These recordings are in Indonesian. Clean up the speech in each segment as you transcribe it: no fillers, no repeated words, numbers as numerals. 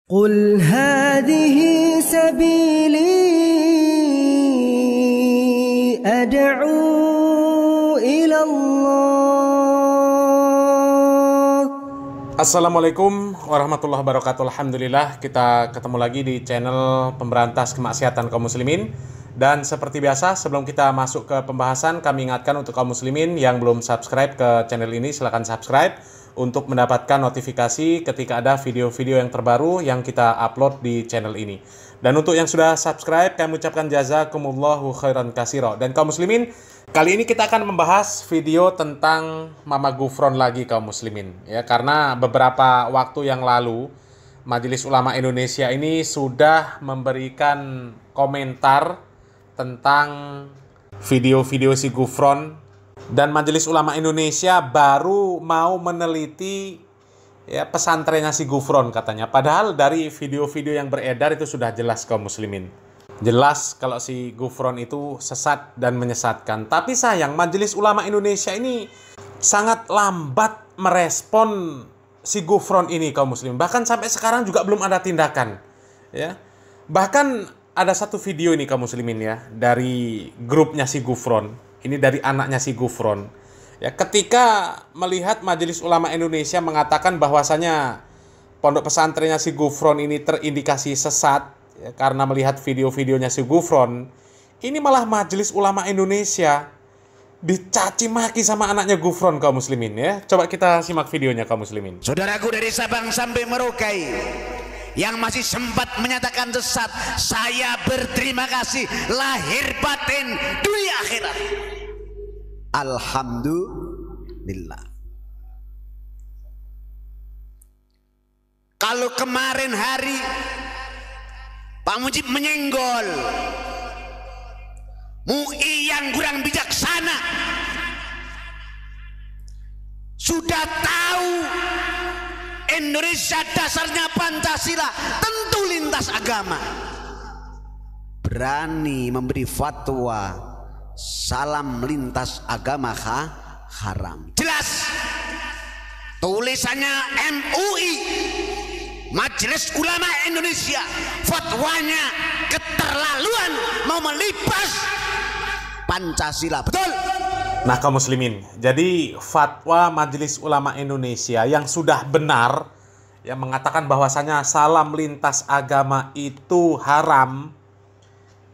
قل هذه سبيلي أدعو إلى الله. Assalamualaikum warahmatullahi wabarakatuh. Alhamdulillah kita ketemu lagi di channel pemberantas kemaksiatan kaum muslimin. Dan seperti biasa sebelum kita masuk ke pembahasan, kami ingatkan untuk kaum muslimin yang belum subscribe ke channel ini, silahkan subscribe untuk mendapatkan notifikasi ketika ada video-video yang terbaru yang kita upload di channel ini. Dan untuk yang sudah subscribe, kami ucapkan jazakumullahu khairan katsira. Dan kaum muslimin, kali ini kita akan membahas video tentang Mama Gufron lagi kaum muslimin. Ya, karena beberapa waktu yang lalu Majelis Ulama Indonesia ini sudah memberikan komentar tentang video-video si Gufron. Dan Majelis Ulama Indonesia baru mau meneliti ya pesantrennya si Gufron katanya. Padahal dari video-video yang beredar itu sudah jelas kaum muslimin. Jelas kalau si Gufron itu sesat dan menyesatkan. Tapi sayang Majelis Ulama Indonesia ini sangat lambat merespon si Gufron ini kaum muslimin. Bahkan sampai sekarang juga belum ada tindakan. Ya. Bahkan ada satu video ini kaum muslimin ya dari grupnya si Gufron. Ini dari anaknya si Gufron. Ya, ketika melihat Majelis Ulama Indonesia mengatakan bahwasanya pondok pesantrennya si Gufron ini terindikasi sesat ya, karena melihat video-videonya si Gufron, ini malah Majelis Ulama Indonesia dicaci maki sama anaknya Gufron kaum muslimin ya. Coba kita simak videonya kaum muslimin. Saudaraku dari Sabang sampai Merauke yang masih sempat menyatakan sesat, saya berterima kasih lahir batin dunia akhirat. Alhamdulillah. Kalau kemarin hari Pak Mujib menyenggol MUI yang kurang bijaksana, sudah tahu Indonesia dasarnya Pancasila, tentu lintas agama, berani memberi fatwa salam lintas agama haram. Jelas tulisannya MUI, Majelis Ulama Indonesia, fatwanya keterlaluan, mau melipas Pancasila. Betul? Nah kaum muslimin, jadi fatwa Majelis Ulama Indonesia yang sudah benar yang mengatakan bahwasanya salam lintas agama itu haram,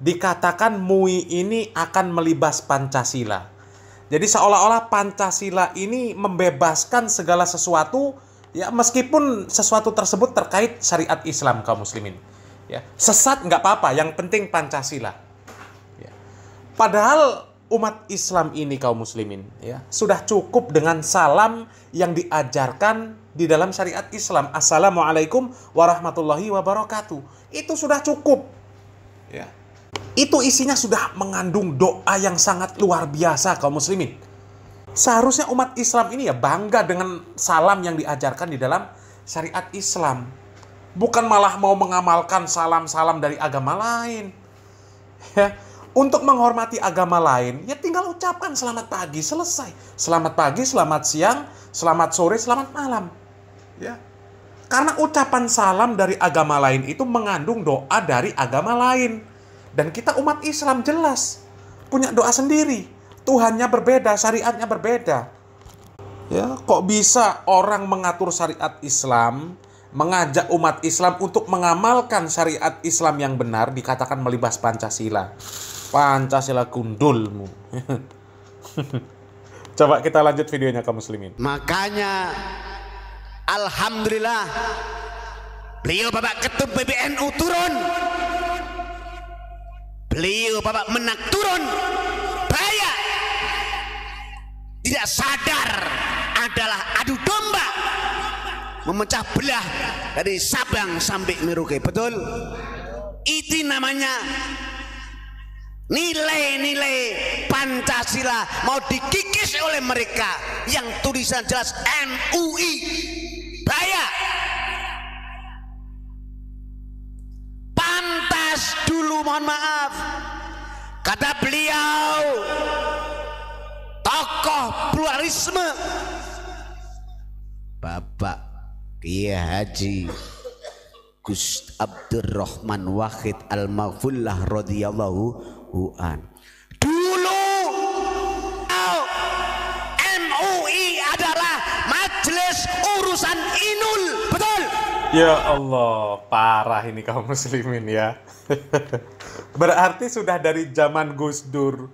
dikatakan MUI ini akan melibas Pancasila. Jadi seolah-olah Pancasila ini membebaskan segala sesuatu ya, meskipun sesuatu tersebut terkait syariat Islam kaum muslimin. Ya, sesat nggak apa-apa, yang penting Pancasila. Ya. Padahal umat Islam ini kaum muslimin ya sudah cukup dengan salam yang diajarkan di dalam syariat Islam. Assalamualaikum warahmatullahi wabarakatuh. Itu sudah cukup. Ya. Itu isinya sudah mengandung doa yang sangat luar biasa kaum muslimin. Seharusnya umat Islam ini ya bangga dengan salam yang diajarkan di dalam syariat Islam. Bukan malah mau mengamalkan salam-salam dari agama lain. Ya. Untuk menghormati agama lain, ya tinggal ucapkan selamat pagi, selesai. Selamat pagi, selamat siang, selamat sore, selamat malam. Ya. Karena ucapan salam dari agama lain itu mengandung doa dari agama lain. Dan kita umat Islam jelas punya doa sendiri. Tuhannya berbeda, syariatnya berbeda. Ya, kok bisa orang mengatur syariat Islam, mengajak umat Islam untuk mengamalkan syariat Islam yang benar dikatakan melibas Pancasila. Pancasila gundulmu. Coba kita lanjut videonya kaum muslimin. Makanya alhamdulillah beliau Bapak Ketum PBNU turun, beliau Bapak Menak turun. Bahaya, tidak sadar adalah adu domba memecah belah dari Sabang sampai Merauke. Betul? Itu namanya nilai-nilai Pancasila mau dikikis oleh mereka yang tulisan jelas MUI. Bahaya. Pantas dulu, mohon maaf, kata beliau, tokoh pluralisme Bapak Kiai Haji Gus Abdurrahman Wahid Al-Maghfullah radhiyallahu an. Dulu MUI adalah Majelis Urusan Inul, betul? Ya Allah, parah ini kaum muslimin ya. Berarti sudah dari zaman Gus Dur,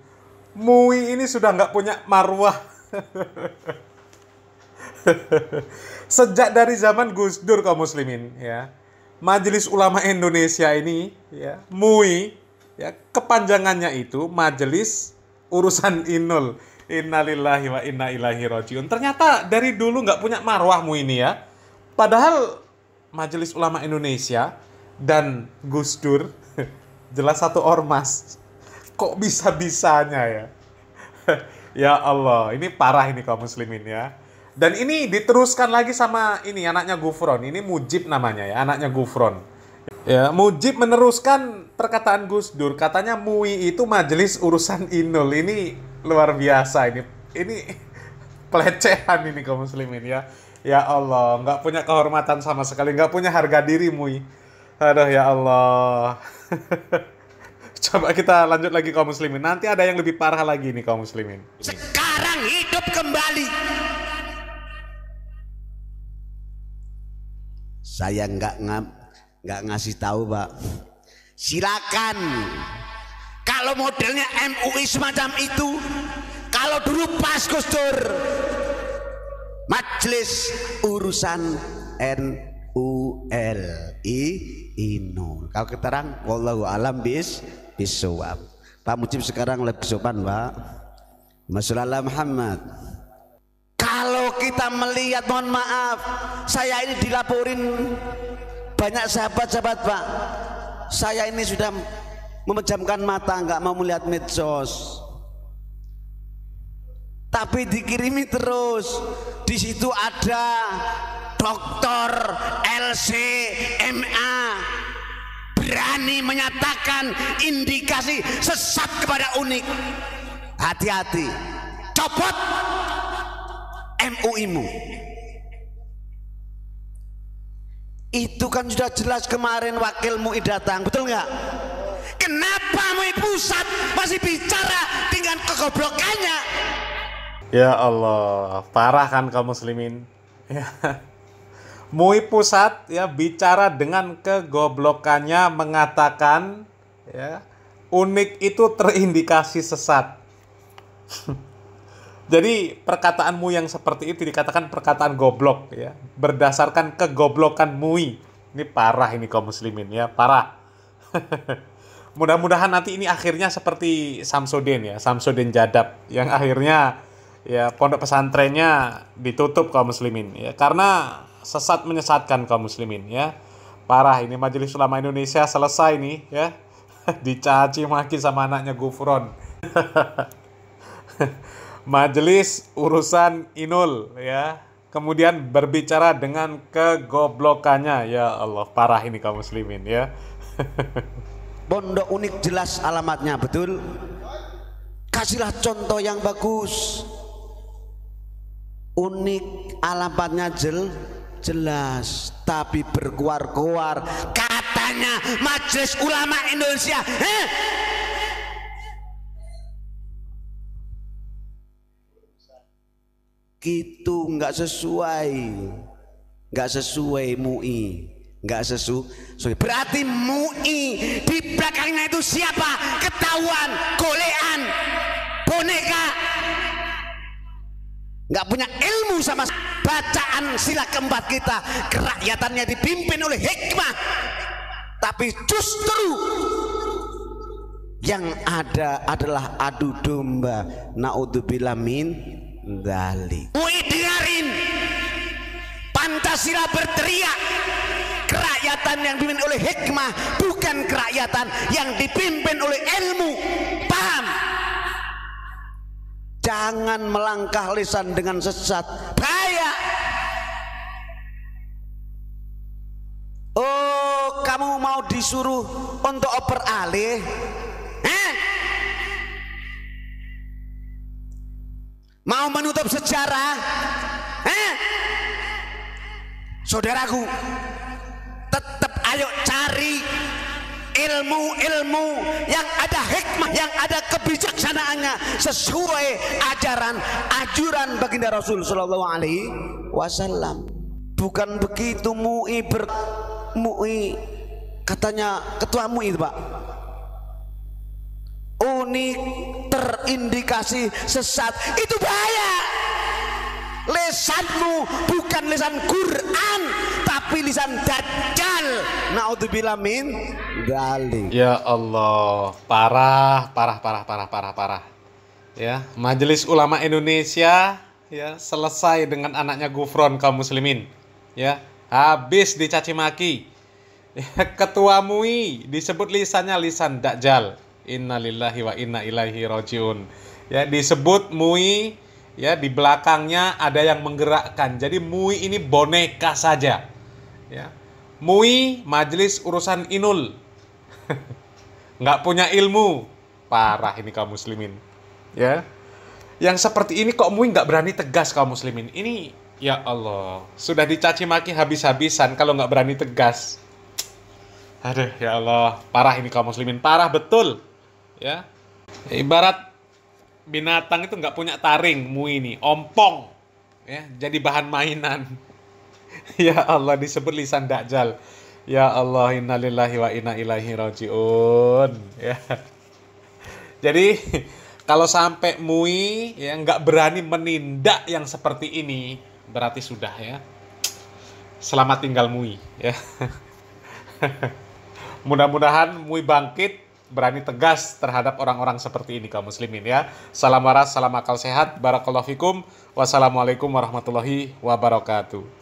MUI ini sudah nggak punya marwah. Sejak dari zaman Gus Dur kaum muslimin ya, Majelis Ulama Indonesia ini ya, MUI ya, kepanjangannya itu Majelis Urusan Inul. Innalillahi wa inna ilaihi rajiun. Ternyata dari dulu nggak punya marwah MUI ini ya. Padahal Majelis Ulama Indonesia dan Gus Dur jelas satu ormas. Kok bisa-bisanya ya? Ya Allah, ini parah ini kaum muslimin ya. Dan ini diteruskan lagi sama ini anaknya Gufron. Ini Mujib namanya ya, anaknya Gufron. Ya, Mujib meneruskan perkataan Gus Dur. Katanya MUI itu Majelis Urusan Inul. Ini luar biasa ini. Ini pelecehan ini kaum muslimin ya. Ya Allah, nggak punya kehormatan sama sekali, nggak punya harga diri MUI. Aduh ya Allah. Coba kita lanjut lagi kaum muslimin. Nanti ada yang lebih parah lagi nih kaum muslimin. Sekarang hidup kembali. Saya nggak ngasih tahu, Pak. Silakan. Kalau modelnya MUI semacam itu, kalau dulu pas Gus Dur, Majelis Urusan NUL Inul. Kalau keterang, wallahu alam bisawab. Pak Mujib sekarang lebih sopan, Pak. Masyaallah Muhammad. Kalau kita melihat, mohon maaf, saya ini dilaporin banyak sahabat-sahabat, Pak. Saya ini sudah memejamkan mata, nggak mau melihat medsos. Tapi dikirimi terus. Di situ ada Dokter LCMA berani menyatakan indikasi sesat kepada Unik. Hati-hati, copot MUI-mu. Itu kan sudah jelas kemarin wakil MUI datang, betul nggak? Kenapa MUI pusat masih bicara dengan kegoblokannya? Ya Allah, parah kan kaum muslimin. Ya. MUI pusat ya bicara dengan kegoblokannya, mengatakan ya, Unik itu terindikasi sesat. Jadi perkataanmu yang seperti itu dikatakan perkataan goblok ya, berdasarkan kegoblokan MUI. Ini parah ini kaum muslimin ya, parah. Mudah-mudahan nanti ini akhirnya seperti Samsudin ya, Samsudin Jadab yang akhirnya ya pondok pesantrennya ditutup kaum muslimin ya, karena sesat menyesatkan kaum muslimin ya. Parah ini Majelis Ulama Indonesia selesai nih ya. Dicaci maki sama anaknya Gufron. Majelis Urusan Inul ya, kemudian berbicara dengan kegoblokannya. Ya Allah, parah ini kaum muslimin ya. Pondok Unik jelas alamatnya, betul? Kasihlah contoh yang bagus. Unik alamatnya jelas, tapi berkuar-kuar katanya Majelis Ulama Indonesia. Gitu nggak sesuai MUI, nggak sesuai. Berarti MUI di belakangnya itu siapa? Ketahuan, golean, boneka, nggak punya ilmu sama bacaan sila keempat kita. Kerakyatannya dipimpin oleh hikmah, tapi justru yang ada adalah adu domba. Naudzubillah min dzalik. MUI dengarin, Pancasila berteriak, kerakyatan yang dipimpin oleh hikmah, bukan kerakyatan yang dipimpin oleh ilmu. Paham? Jangan melangkah lisan dengan sesat, bahaya. Oh, kamu mau disuruh untuk oper alih? Mau menutup sejarah? Saudaraku, tetap Ayo cari ilmu-ilmu yang ada hikmah, yang ada kebijaksanaannya sesuai ajuran baginda Rasul Shallallahu Alaihi Wasallam. Bukan begitu MUI katanya ketua MUI itu Pak, unik terindikasi sesat, itu bahaya. Lisanmu bukan lisan Quran tapi lisan Dajjal. Naudzubillah min dzalik. Ya Allah, parah. Ya, Majelis Ulama Indonesia ya selesai dengan anaknya Gufron kaum muslimin. Ya, habis dicaci maki. Ya, Ketua MUI disebut lisannya lisan Dajjal. Innalillahi wa inna ilaihi rajiun. Ya, disebut MUI, ya di belakangnya ada yang menggerakkan. Jadi MUI ini boneka saja. Ya. MUI Majelis Urusan Inul. Nggak punya ilmu. Parah ini kaum muslimin. Ya. Yang seperti ini kok MUI nggak berani tegas kaum muslimin. Ini ya Allah, sudah dicaci maki habis-habisan kalau nggak berani tegas. Aduh ya Allah, parah ini kaum muslimin, parah betul. Ya. Ibarat binatang itu nggak punya taring, MUI ini ompong. Ya, jadi bahan mainan. Ya Allah, disebut lisan Dajjal. Ya Allah, innalillahi wa inna ilaihi rajiun. Ya. Jadi kalau sampai MUI ya nggak berani menindak yang seperti ini, berarti sudah ya. Selamat tinggal MUI ya. Mudah-mudahan MUI bangkit, berani tegas terhadap orang-orang seperti ini kaum muslimin ya. Salam waras, salam akal sehat. Barakallahu fikum. Wassalamualaikum warahmatullahi wabarakatuh.